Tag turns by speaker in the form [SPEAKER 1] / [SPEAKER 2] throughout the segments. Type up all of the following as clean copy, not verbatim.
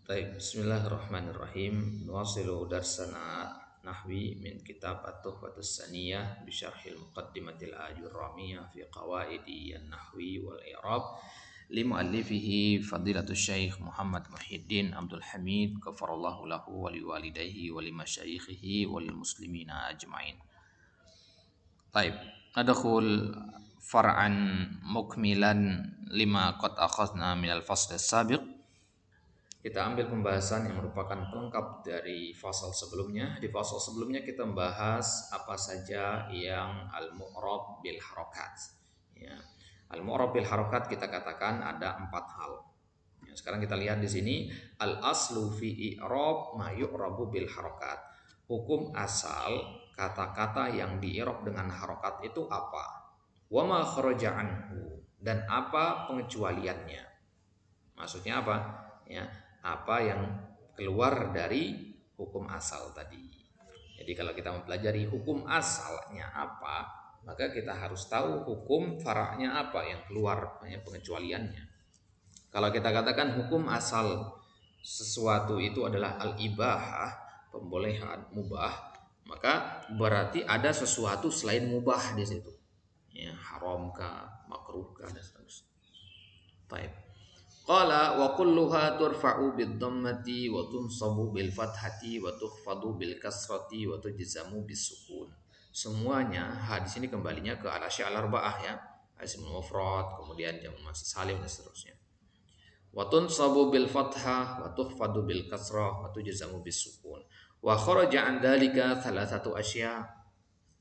[SPEAKER 1] Baik, bismillahirrahmanirrahim. Nuwasilu darsana nahwi min kitab At-Tuhfatus Saniyah bi syarhil muqaddimatil ajurramiyah fi qawaidi an-nahwi wal i'rab li muallifihi fadilatul syekh Muhammad Muhyiddin Abdul Hamid ghafarallahu lahu wa liwalidayhi wa limasyayikhihi wa lil muslimina ajmain. Baik, adkhul far'an mukmilan lima qad akhadna minal fasl as-sabiq. Kita ambil pembahasan yang merupakan pelengkap dari fasal sebelumnya. Di fasal sebelumnya kita membahas apa saja yang al-mu'rab bil harokat. Ya. Al-mu'rab bil harokat kita katakan ada 4 hal. Ya, sekarang kita lihat di sini al-aslu fi i'rab ma yu'rabu bil harokat. Hukum asal kata-kata yang di-i'rab dengan harokat itu apa? Wa ma kharaja anhu, dan apa pengecualiannya? Maksudnya apa? Ya, apa yang keluar dari hukum asal tadi. Jadi kalau kita mempelajari hukum asalnya apa, maka kita harus tahu hukum faraknya apa yang keluar, pengecualiannya. Kalau kita katakan hukum asal sesuatu itu adalah al-ibahah, pembolehan, mubah, maka berarti ada sesuatu selain mubah di situ. Ya, haramkah, makruhkah dan seterusnya. Baik. Qala wa kulluha turfa'u bid dhammati wa tunsabu bil fathati wa tukhfadu bil kasrati wa tujzamu bis sukun. Semuanya di sini kembalinya ke al-asya' al-arba'ah ya. Ismul mufrad, kemudian jamu muannas salim dan seterusnya. Wa tunsabu bil fathah wa tukhfadu bil kasrah wa tujzamu bis sukun. Wa kharaja an dzalika thalathatu asya'.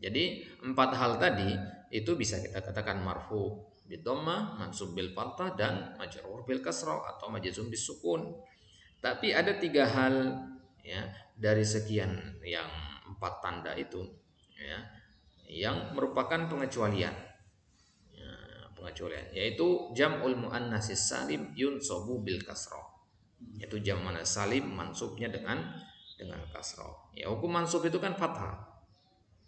[SPEAKER 1] Jadi 4 hal tadi itu bisa kita katakan marfu bidhamma, mansub bil fathah, dan majrur bil kasrah atau majzum bis sukun. Tapi ada 3 hal ya dari sekian yang 4 tanda itu ya yang merupakan pengecualian. Ya, pengecualian yaitu jam'ul muannatsis salim yunsabu bil kasrah. Yaitu jam' muannats salim mansubnya dengan kasrah. Ya, hukum mansub itu kan fathah.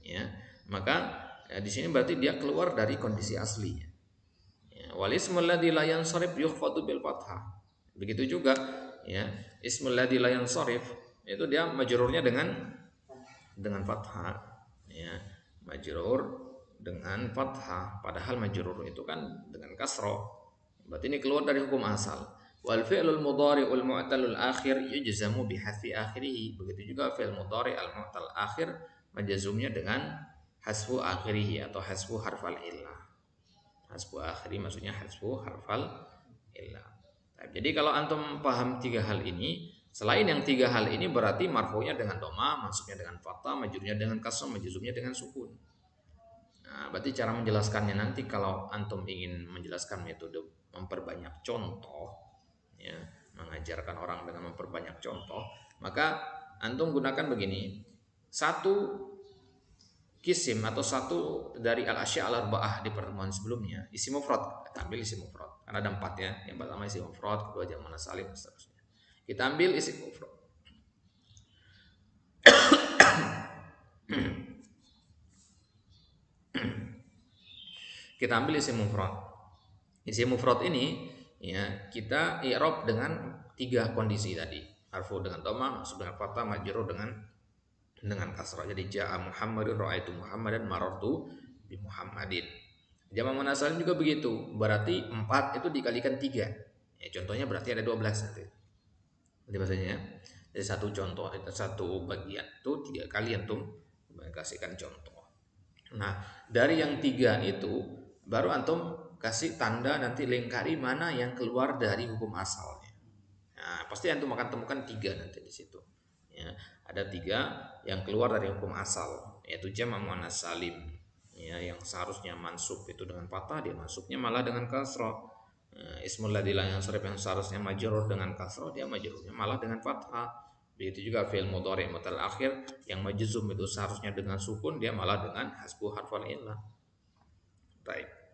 [SPEAKER 1] Ya, maka di sini berarti dia keluar dari kondisi aslinya. Ya, wal ismul ladzi la yansarif yukhfadu bil fathah. Begitu juga ya, ismul ladzi la yansarif itu dia majrurnya dengan fathah ya, majrur dengan fathah, padahal majrur itu kan dengan kasrah. Berarti ini keluar dari hukum asal. Wal fi'lul mudhari'ul mu'talul akhir yujzamu bi hasfi akhirih. Begitu juga fi'il mudhari' al mu'tal akhir majzumnya dengan hasfu akhirih atau hasfu harfal illah. Hasfu akhiri maksudnya hasfu harfal illah. Jadi kalau antum paham 3 hal ini, selain yang 3 hal ini berarti marfu'nya dengan doma, mansubnya dengan fathah, majrurnya dengan kasrah, majzumnya dengan sukun. Nah, berarti cara menjelaskannya nanti kalau antum ingin menjelaskan metode memperbanyak contoh, ya, mengajarkan orang dengan memperbanyak contoh, maka antum gunakan begini. Satu kisim atau satu dari al-asya' al-arba'ah di pertemuan sebelumnya, isi mufrad. Kita ambil isi mufrad. Karena ada 4 ya. Yang pertama isi mufrad, kedua jamak muannats salim dan seterusnya. Kita ambil isi mufrad. Kita ambil isi mufrad. Isi mufrad ini ya kita i'rab dengan 3 kondisi tadi. Marfu dengan dhamma, mansub dengan fathah, majrur dengan kasrah. Jadi ja'a Muhammadun, ra'aitu Muhammadan, marartu bi Muhammadin. Jamak muannats salim juga begitu. Berarti 4 itu dikalikan 3. Ya, contohnya berarti ada 12 nanti. Jadi bahasanya ya. Jadi satu contoh, satu bagian itu 3 kali antum kasihkan contoh. Nah, dari yang 3 itu baru antum kasih tanda nanti lingkari mana yang keluar dari hukum asalnya. Nah, pasti antum akan temukan 3 nanti di situ. Ya, ada 3 yang keluar dari hukum asal, yaitu jamak muannats salim. Ya, yang seharusnya mansub itu dengan fathah, dia mansubnya malah dengan kasrah. Ismul ladzi la yansarif yang seharusnya majrur dengan kasrah, dia majrurnya malah dengan fathah. Begitu juga fi'il mudhari' mu'tal akhir yang majzum itu seharusnya dengan sukun, dia malah dengan hasbu harfal illah. Baik.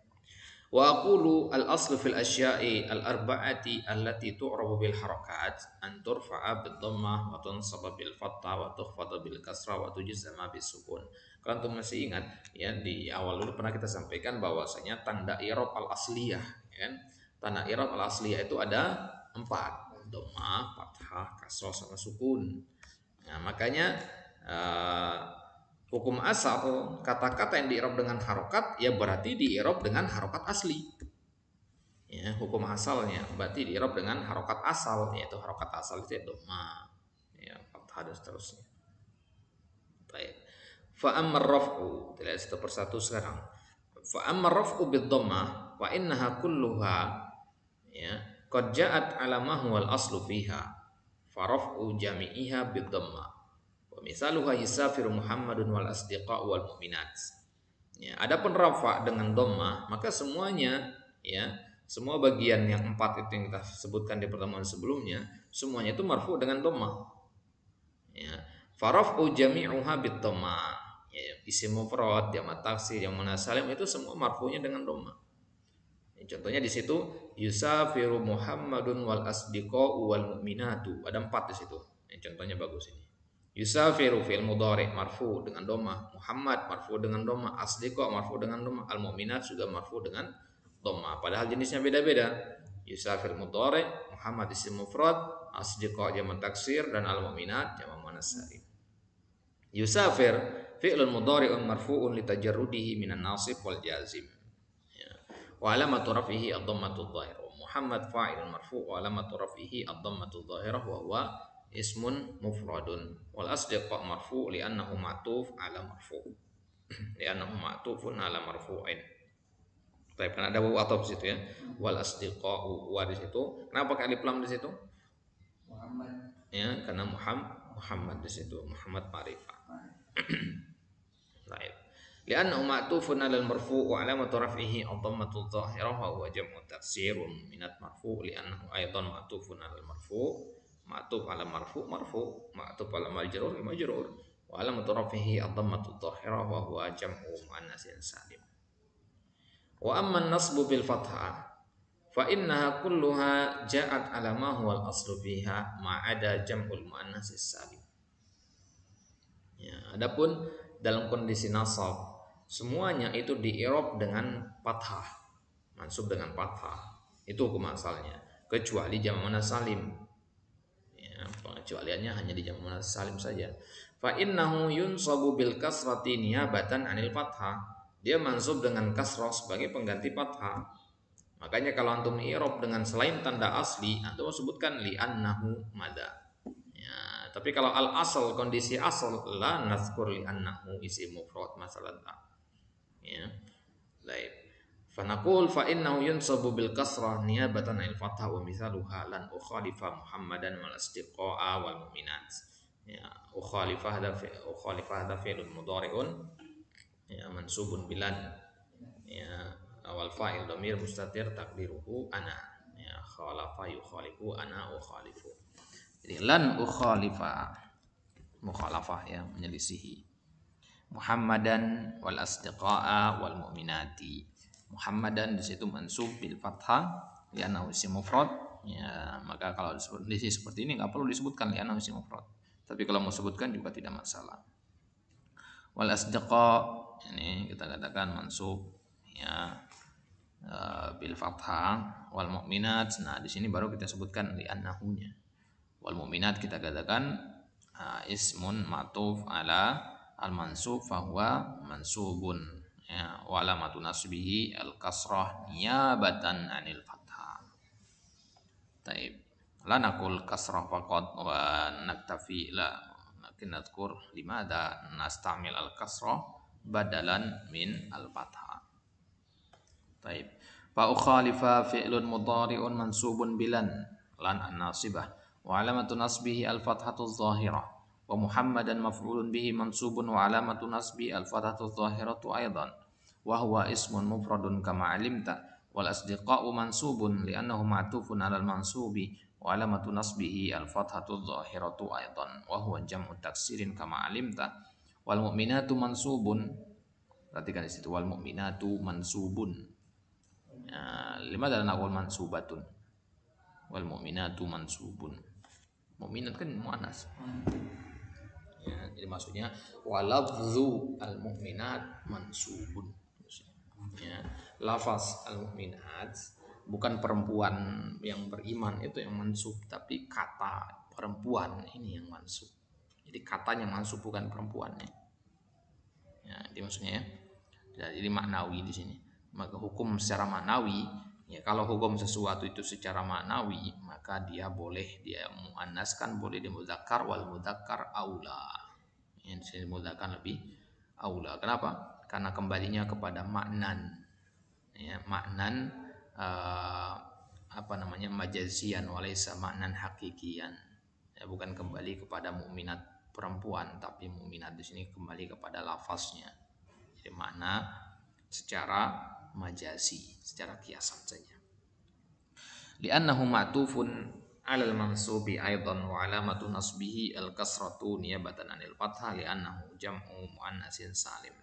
[SPEAKER 1] Wa aqulu al-aslu fil asya'i al-arba'ati allati tu'rabu bil harakat an turfa'a bid dhammah wa tunsaba bil fathah wa tukhfada bil kasrah wa tujzama bis sukun. Kalau antum masih ingat ya, di awal dulu pernah kita sampaikan bahwasanya tanda i'rab al-asliyah ya kan. Tanda i'rab al-asliyah itu ada 4, dhammah, fathah, fathah, kasroh sama sukun. Nah, makanya hukum asal kata-kata yang di-i'rab dengan harokat ya berarti di-i'rab dengan harokat asli. Ya, hukum asalnya berarti di-i'rab dengan harokat asal, yaitu harokat asal itu ya dhamma, ya fathah dan seterusnya. Baik. Fa ammar raf'u, kita lihat satu persatu sekarang. Fa ammar raf'u bid dhammah wa innaha kulluha ya qad ja'at ala ma huwa al aslu fiha fa raf'u jami'iha bid dhammah wa misaluha yusafiru Muhammadun wal asdiqa wal mu'minat. Ya, adapun rafa dengan dhammah maka semuanya ya semua bagian yang 4 itu yang kita sebutkan di pertemuan sebelumnya semuanya itu marfu dengan dhammah. Ya, faraf'u jami'uha bid dhammah. Ya, isim mufrad, jamak taksir, yang munasalim itu semua marfu'nya dengan dhammah. Ya, contohnya di situ yusafiru Muhammadun wal asdiqa'u wal mu'minatu. Ada 4 di situ. Yang contohnya bagus ini. Yusafiru fi'il mudhari' marfu dengan dhammah, Muhammad marfu dengan dhammah, asdiqa marfu dengan dhammah, al mu'minat juga marfu dengan dhammah. Padahal jenisnya beda-beda. Yusafir mudhari', Muhammad isim mufrad, asdiqa jamak taksir, dan al mu'minat jamak muannas salim. Yusafir fi'lun mudhari'un marfu'un litajarrudihi minan nasib wal jazim. Ya. Wa alamatu raf'ihi ad-dhammatu adh-dhahirah. Muhammad fa'ilun marfu' wa alamatu raf'ihi ad-dhammatu adh-dhahirah wa huwa ismun mufradun. Wal asdiqa marfu' li'annahu ma'tuf 'ala marfu'. Li'annahu ma'tufun 'ala marfu'in. Tapi kan ada wawu ataf di situ ya. Wal asdiqa'u wa di situ. Kenapa pakai alif lam di situ? Muhammad. Ya, karena Muhammad di situ. Muhammad ma'rifah. Baik. Li'annahu ma'tufun 'alal marfu' wa 'alamatu raf'ihi ad-dhammatu adh-dhahirah wa huwa jam'u taksir wa minat marfu' li'annahu aidan ma'tufun 'alal marfu' ma'tuf 'ala marfu' ma'tuf 'ala majrur majrur wa 'alamatu raf'ihi ad-dhammatu adh-dhahirah wa huwa jam'u muannatsin salim. Wa amma an-nasbu bil fathah fa innaha kulluha ja'at 'ala ma huwa al-aslu fiha ma'ada jam'ul muannatsis salim. Ya, adapun dalam kondisi nasab semuanya itu di-i'rab dengan fathah, mansub dengan fathah. Itu hukum asalnya, kecuali jamak muannas salim. Ya, pengecualiannya hanya di jamak muannas salim saja. Fa innahu yunsabu bil kasrati niyabatan 'anil fathah. Dia mansub dengan kasrah sebagai pengganti fathah. Makanya kalau antum i'rab dengan selain tanda asli, antum sebutkan li annahu mada. Ya, tapi kalau al asal kondisi asal la nazkur li annahu isim mufrad masalatan. Ya. Baik. Fa naqul fa innahu yunsabu bil kasrah niyabatan 'anil fathah wa misaluha lan ukhalifa Muhammadan wal asdiqa'a wal mu'minat. Ya, ukhalifa hada fi'lun mudhari'un ya mansubun bilan. Ya, awal fa'il dhamir mustatir taqdiruhu ana. Ya, khalafa yukhalifu ana ukhalifu. Jadi lan ukhalifa mukhalafah ya menyelisihi Muhammadan wal asdiqa'a wal mu'minati. Muhammadan di situ mansub bil fathah li'annahu isim mufrad. Ya, maka kalau kondisi seperti ini enggak perlu disebutkan li'annahu isim mufrad. Tapi kalau mau sebutkan juga tidak masalah. Wal asdiqa ini kita katakan mansub ya bil fathah wal mu'minat. Nah, di sini baru kita sebutkan li'annahunya. Wal mu'minat kita katakan ismun ma'tuf ala al mansub fahuwa mansubun ya wa alamatu nasbihi al kasrah niyabatan anil fathah. Taib. La naqul kasrah faqat wa naktafi la lakin nadhkur limada nastamil al kasrah badalan min al fathah. Taib. Fa ukhalifa fi'lun mudhari'un mansubun bilan lan an-nasibah wa alamatu nasbihi al fathatu adh-dhahirah. Wa Muhammadan maf'ulun bihi mansubun wa alamatu nasbi al-fathatu adh-dhahiratu aidan wa huwa ismun mufradun kama alimta wal asdiqa'u mansubun li'annahu ma'tufun 'alal mansubi wa alamatu nasbihi al-fathatu adh-dhahiratu aidan wa huwa jam'u taksirin kama alimta wal mu'minatu mansubun. Perhatikan di situ wal mu'minatu mansubun. Lima dalam naqul mansubatun wal mu'minatu mansubun. Mu'minat kan muannas. Ya, jadi maksudnya walafzu al mu'minat mansubun. Ya, lafaz al mu'minat bukan perempuan yang beriman itu yang mansub, tapi kata perempuan ini yang mansub. Jadi katanya mansub bukan perempuannya. Ya, itu maksudnya ya. Jadi maknawi di sini. Maka hukum secara maknawi, ya kalau hukum sesuatu itu secara maknawi, maka dia boleh dia muannaskan, boleh dia mudzakkar, wal mudzakkar aula. Yang disini mudzakkar lebih aula. Kenapa? Karena kembalinya kepada maknan. Ya, maknan apa namanya majazian walaysa maknan hakikian. Ya, bukan kembali kepada mukminat perempuan, tapi mukminat di sini kembali kepada lafaznya. Jadi makna secara majazi, secara kiasan saja. Li'annahu ma'tufun 'alal mansubi aidan wa 'alamatu nasbihi al-kasratu niyabatan 'anil fathah li'annahu jam'u muannatsin salim.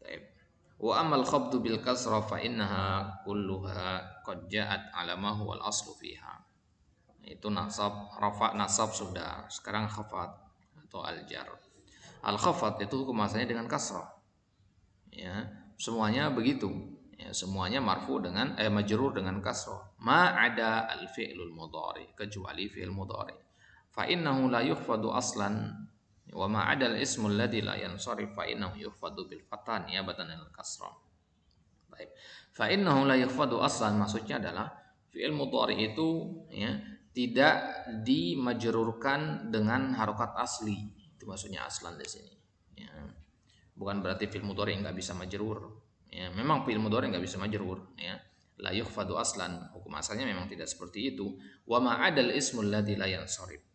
[SPEAKER 1] Baik. Wa amal khabdu bil kasra fa innaha kulluha qad ja'at 'alamahu wal aslu fiha. Itu nasab, rafa nasab sudah. Sekarang khafat atau al-jar. Al-khafat itu hukum asalnya dengan kasrah. Ya, semuanya begitu. Ya, semuanya marfu dengan majrur dengan kasrah. Ma ada al-fi'lul mudhari, kecuali fi'il mudhari. Fa innahu la yukhfadu aslan wa ma ada al-ismu alladhi la yansarif fa innahu yukhfadu bil fathah niyabatan al-kasrah. Baik. Fa innahu la yukhfadu aslan maksudnya adalah fi'il mudhari itu ya tidak dimajrurkan dengan harokat asli. Itu maksudnya aslan di sini. Ya. Bukan berarti fi'il mudhari enggak bisa majrur. Ya, memang fi'il mudhari enggak bisa majrur, ya. La yukhfadu aslan, hukum asalnya memang tidak seperti itu. Wa ma adal ismul ladzi la yansarif.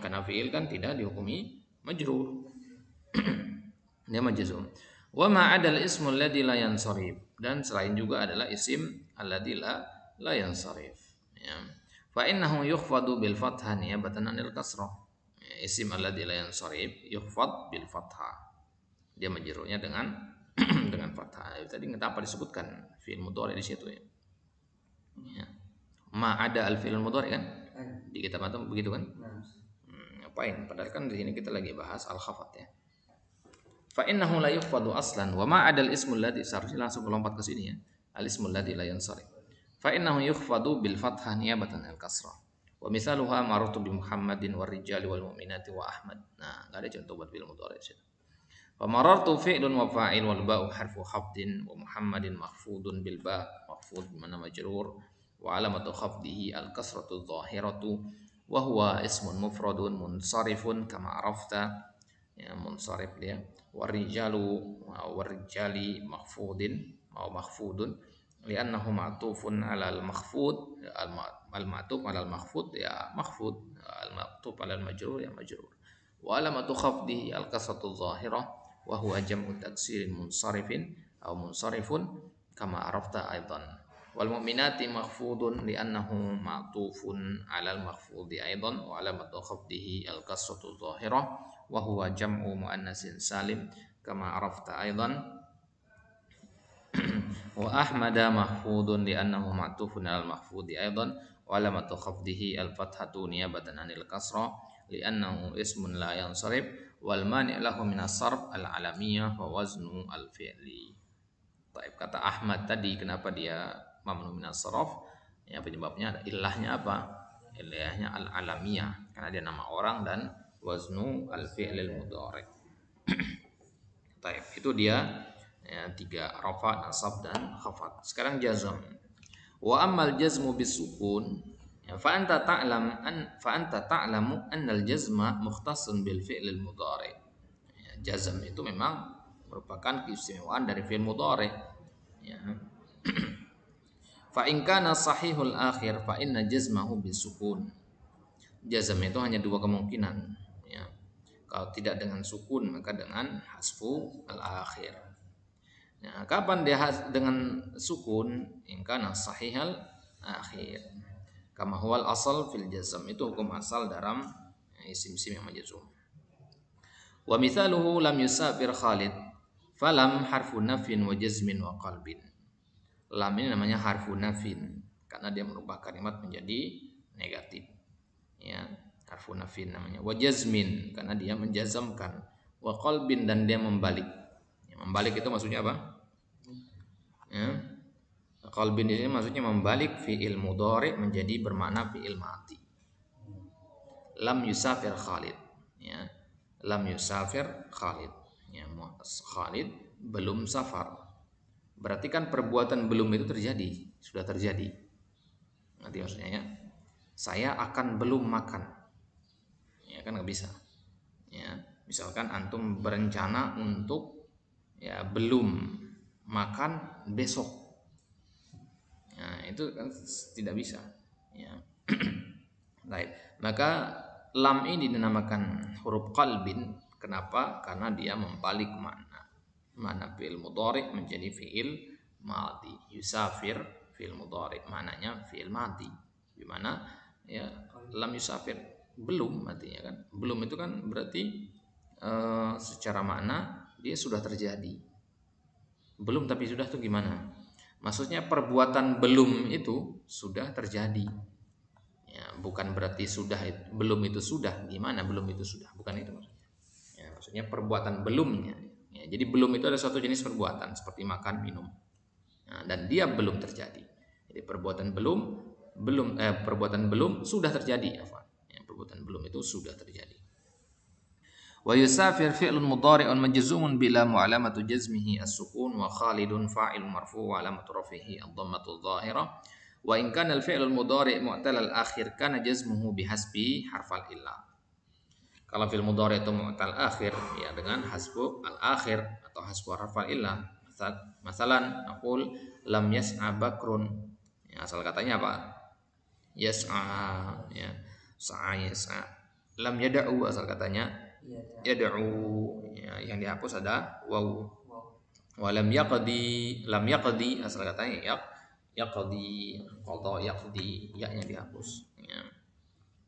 [SPEAKER 1] Karena fi'il kan tidak dihukumi majrur. Dia majzum. Wa ma adal ismul ladzi la yansarif, dan selain juga adalah isim alladzi la yansarif. Ya. Fa innahu yukhfadu bil fathah niyabatan 'anil kasrah. Isim alladzi la yansarif yukhfad bil fathah. Dia majrurnya dengan dengan fathah. Tadi kenapa disebutkan fi'il mudhari di situ ya? Ya. Ma ada al fi'il mudhari kan? Di kitab atau begitu kan? Ngapain? Padahal kan di sini kita lagi bahas al khafat ya. Fa innahu la yukhfadu aslan wa ma ada al ismul ladzi seharusnya langsung melompat ke sini ya. Al ismul ladzi la yansarif. Fa innahu yukhfadu bil fathah niyabatan al kasrah. Wa misaluha marartu bi Muhammadin war rijali wal mu'minati wa Ahmad. Nah, enggak ada contoh buat fi'il mudhari di situ. Wa marartu fi'lun wa fa'il wal ba'u harfu khafdin wa Muhammadin makhfudun bil ba' makhfud mana majrur wa alamatu khafdihi al kasratu dhahiratu wa huwa ismun mufradun munsarifun kama arafta ya munsarif dia war rijali makhfudin mau makhfudun li'annahu ma'tufun 'alal makhfud al ma'tuf 'alal makhfud ya makhfud al ma'tuf 'alal majrur ya majrur wa alamatu khafdihi al kasratu dhahirah wa huwa jam'u taksirin munsarifin aw munsarifun kama arafta aidan wal mu'minati makhfudun li'annahu ma'tufun 'alal makhfudi aidan wa alamatu khafdihi al kasratu dhahirah wa huwa jam'u muannatsin salim kama arafta aidan wa ahmada mahfudun li'annahu ma'tufun 'alal mahfudi aidan wa alamatu khafdihi al fathatu niyabatan 'anil kasra li'annahu ismun la yansarif wal mani' lahu min as-sarf al alamiyah wa waznu al fi'li. Baik, kata Ahmad tadi kenapa dia mamnu min as-sarf? Ya penyebabnya ilahnya apa? Ilahnya al alamiyah karena dia nama orang dan waznu al fi'lil mudhari. Baik, itu dia ya, 3 rafa, nasab dan khafat. Sekarang jazm. Wa ammal jazmu bisukun ya, fa anta ta'lamu anna al-jazma mukhtassun bil fi'lil mudhari. Ya, jazm itu memang merupakan keistimewaan dari fi'il mudhari. Ya. Fa in kana sahihul akhir fa inna jazmahu bisukun. Jazm itu hanya 2 kemungkinan ya. Kalau tidak dengan sukun maka dengan hasfu al-akhir. Nah, kapan dia dengan sukun? In kana sahihal akhir. Kama huwal asal fil jazm, itu hukum asal dalam isim-isim yang majzum. Wa mithaluhu lam yusafir Khalid falam harfu nafin wa jazmin wa qalbin. Lam ini namanya harfu nafin karena dia merubah kalimat menjadi negatif. Ya, harfu nafin namanya. Wa jazmin karena dia menjazamkan. Wa qalbin dan dia membalik. Ya, membalik itu maksudnya apa? Ya. Qalbin ini maksudnya membalik fi'il mudhari menjadi bermakna fi'il madi. Lam yusafir Khalid, ya. Lam yusafir Khalid, ya. Khalid belum safar. Berarti kan perbuatan belum itu terjadi, sudah terjadi. Nanti maksudnya ya, saya akan belum makan, ya kan nggak bisa. Ya, misalkan antum berencana untuk ya belum makan besok, nah itu kan tidak bisa. Ya. Baik, maka lam ini dinamakan huruf qalbin. Kenapa? Karena dia membalik mana fi'il mudhari menjadi fi'il madhi. Yusafir fi'il mudhari maknanya fi'il madhi. Di mana ya lam yusafir belum artinya kan. Belum itu kan berarti secara makna dia sudah terjadi. Belum tapi sudah tuh gimana? Maksudnya perbuatan belum itu sudah terjadi. Ya, bukan berarti sudah belum itu sudah, gimana belum itu sudah, bukan itu maksudnya. Ya, maksudnya perbuatan belumnya. Ya, jadi belum itu ada suatu jenis perbuatan seperti makan, minum. Nah, dan dia belum terjadi. Jadi perbuatan belum sudah terjadi, apa? Ya, perbuatan belum itu sudah terjadi. Wa yusafir fi'lun mudhari'un majzumun bila mu'alamatu jazmihi as-sukun wa khalidun fa'ilun marfu' wa alamatu rafihi ad-dhammatu adh-dhahirah. Wa in kana al-fi'lul mudhari' mu'tal al-akhir kana jazmuhu bihasbi harfal illah. Kalau fi'il mudhari' itu mu'tal akhir ya dengan hasbu al-akhir atau hasbu harfal illah. Masalan aqul lam yas'a bakrun. Ya, asal katanya apa? Yas'a, ya. Sa'a yas'a. Lam yada'u asal katanya yad'u, ya, yang dihapus ada waw. Wa lam yaqdi asal katanya yaqdi, qada yaqdi, ya yang dihapus, ya.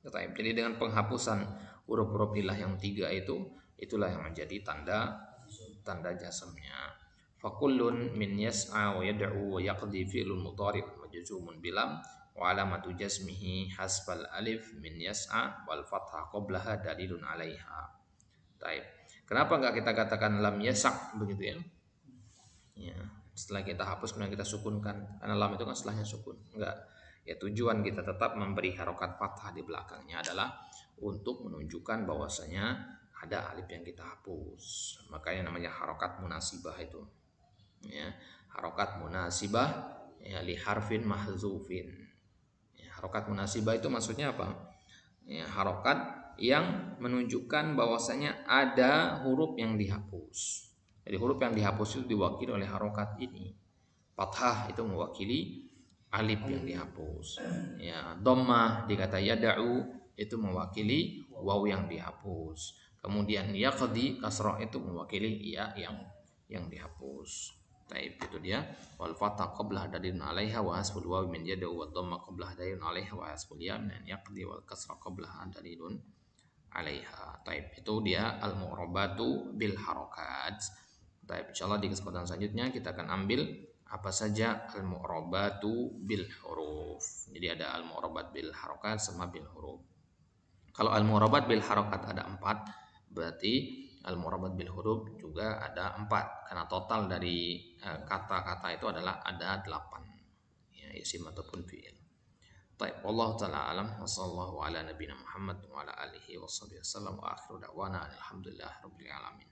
[SPEAKER 1] Jadi dengan penghapusan huruf-huruf ilah yang 3 itu, itulah yang menjadi tanda jasamnya. Fakullun min yas'a wa yad'u wa yaqdi fi'lun mudhari' majzumun bilam wa alamatu jazmihi hasbal alif min yas'a wal fathah qablaha dalilun 'alaiha. Baik. Kenapa enggak kita katakan lam yasak begitu ya? Ya, setelah kita hapus kemudian kita sukunkan, karena lam itu kan setelahnya sukun. Enggak. Ya tujuan kita tetap memberi harokat fathah di belakangnya adalah untuk menunjukkan bahwasanya ada alif yang kita hapus. Makanya namanya harokat munasibah itu. Ya, harokat munasibah ya li harfin mahzufin. Ya, harokat munasibah itu maksudnya apa? Ya, harokat yang menunjukkan bahwasanya ada huruf yang dihapus. Jadi huruf yang dihapus itu diwakili oleh harokat ini. Fathah itu mewakili alif yang dihapus. Ya, dhammah di kata yada'u itu mewakili waw yang dihapus. Kemudian yaqdi kasrah itu mewakili ya yang dihapus. Taib itu dia wal fathah qablah dalilun 'alaiha wa hasbul waw min yada'u wa dhamma qablah dalilun 'alaiha wa hasbul ya min yaqdi wal kasrah qablah dalilun 'alaiha. Taib itu dia al mu'rabatu bil harakat. Taib insyaallah di kesempatan selanjutnya kita akan ambil apa saja al mu'rabatu bil huruf. Jadi ada al mu'rabat bil harakat sama bil huruf. Kalau al mu'rabat bil harakat ada 4, berarti al mu'rabat bil huruf juga ada 4 karena total dari kata-kata itu adalah ada 8. Ya, isim ataupun fi'il. Baik, wallahu taala alam wa sallallahu ala nabiyina Muhammad wa ala alihi washabihi wasallam wa akhiru da'wana alhamdulillah rabbil alamin.